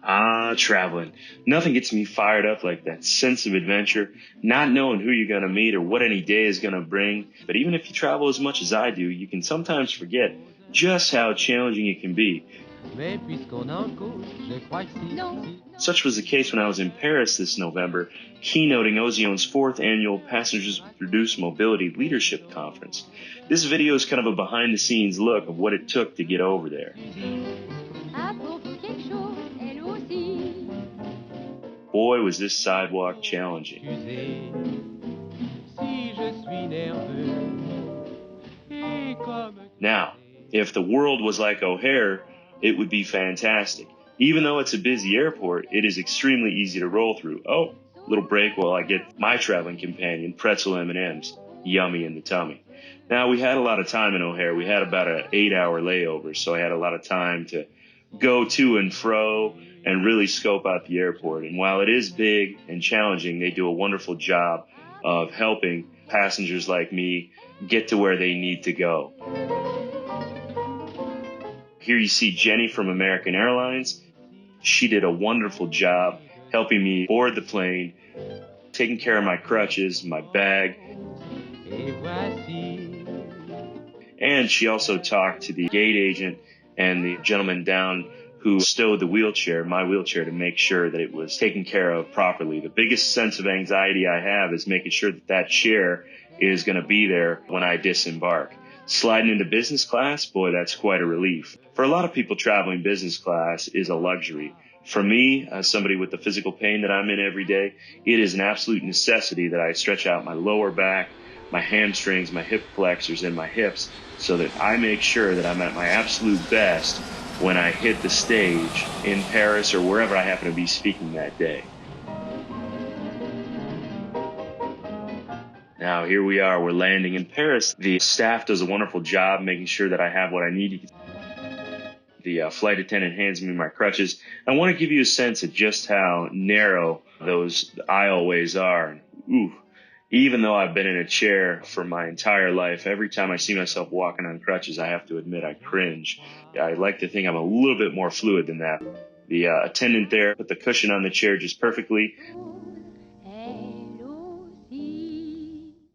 Traveling. Nothing gets me fired up like that sense of adventure, not knowing who you're going to meet or what any day is going to bring. But even if you travel as much as I do, you can sometimes forget just how challenging it can be. Such was the case when I was in Paris this November, keynoting Ozion's 4th Annual Passengers with Reduced Mobility Leadership Conference. This video is kind of a behind-the-scenes look of what it took to get over there. Boy, was this sidewalk challenging. Now, if the world was like O'Hare, it would be fantastic. Even though it's a busy airport, it is extremely easy to roll through. Oh, little break while I get my traveling companion, pretzel M&Ms, yummy in the tummy. Now, we had a lot of time in O'Hare. We had about an 8-hour layover, so I had a lot of time to go to and fro and really scope out the airport. And while it is big and challenging, they do a wonderful job of helping passengers like me get to where they need to go. Here you see Jenny from American Airlines. She did a wonderful job helping me board the plane, taking care of my crutches, my bag. And she also talked to the gate agent and the gentleman down who stowed the wheelchair, my wheelchair, to make sure that it was taken care of properly. The biggest sense of anxiety I have is making sure that that chair is going to be there when I disembark. Sliding into business class, boy, that's quite a relief. For a lot of people, traveling business class is a luxury. For me, as somebody with the physical pain that I'm in every day, it is an absolute necessity that I stretch out my lower back, my hamstrings, my hip flexors, and my hips so that I make sure that I'm at my absolute best when I hit the stage in Paris or wherever I happen to be speaking that day. Now, here we are. We're landing in Paris. The staff does a wonderful job making sure that I have what I need. The flight attendant hands me my crutches. I want to give you a sense of just how narrow those aisleways are. Ooh. Even though I've been in a chair for my entire life, every time I see myself walking on crutches, I have to admit I cringe. I like to think I'm a little bit more fluid than that. The attendant there put the cushion on the chair just perfectly.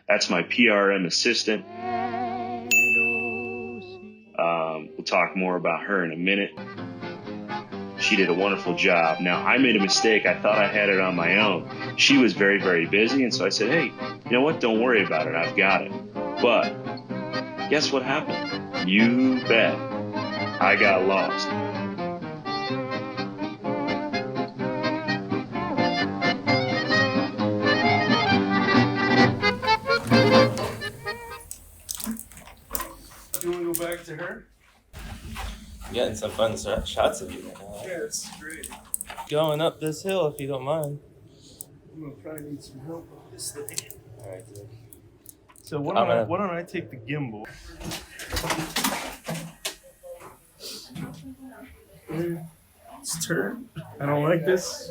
That's my PRM assistant. We'll talk more about her in a minute. She did a wonderful job. Now, I made a mistake. I thought I had it on my own. She was very, very busy, and so I said, hey, you know what? Don't worry about it. I've got it. But guess what happened? You bet. I got lost. You want to go back to her? Getting some fun shots of you. Yeah, it's great. Going up this hill, if you don't mind. I'm going to probably need some help with this thing. All right, dude. So why don't I take the gimbal? It's turned. I don't like this.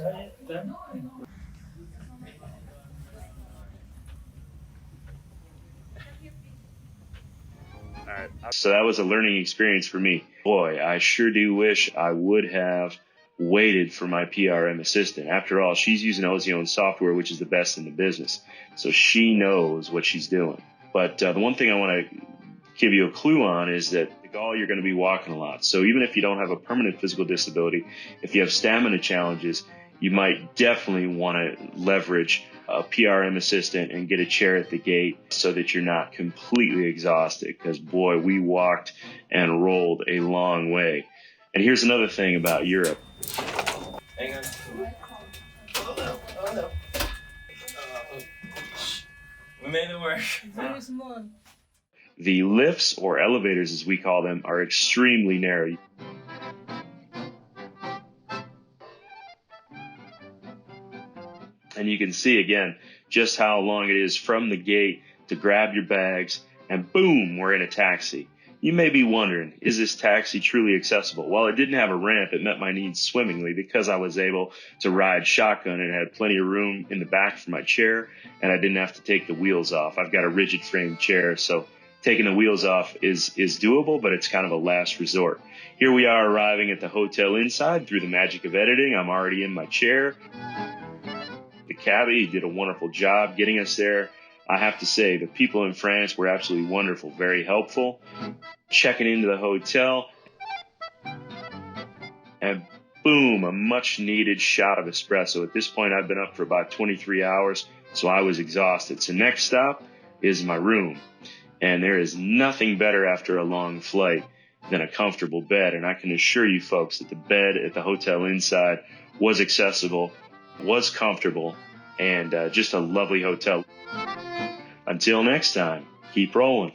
So that was a learning experience for me. Boy, I sure do wish I would have waited for my PRM assistant. After all, she's using Ozion software, which is the best in the business. So she knows what she's doing. But the one thing I want to give you a clue on is that the Gaul, you're going to be walking a lot. So even if you don't have a permanent physical disability, if you have stamina challenges, you might definitely want to leverage a PRM assistant and get a chair at the gate so that you're not completely exhausted. Because, boy, we walked and rolled a long way. And here's another thing about Europe. Hang on. Oh, no. We made it work. The lifts, or elevators as we call them, are extremely narrow. And you can see, again, just how long it is from the gate to grab your bags, and boom, we're in a taxi. You may be wondering, is this taxi truly accessible? Well, it didn't have a ramp. It met my needs swimmingly because I was able to ride shotgun and had plenty of room in the back for my chair, and I didn't have to take the wheels off. I've got a rigid frame chair, so taking the wheels off is doable, but it's kind of a last resort. Here we are arriving at the hotel inside through the magic of editing. I'm already in my chair. The cabbie did a wonderful job getting us there. I have to say, the people in France were absolutely wonderful, very helpful. Checking into the hotel, and boom, a much needed shot of espresso. At this point, I've been up for about 23 hours, so I was exhausted. So next stop is my room. And there is nothing better after a long flight than a comfortable bed. And I can assure you folks that the bed at the hotel inside was accessible, was comfortable, and just a lovely hotel. Until next time, keep rolling.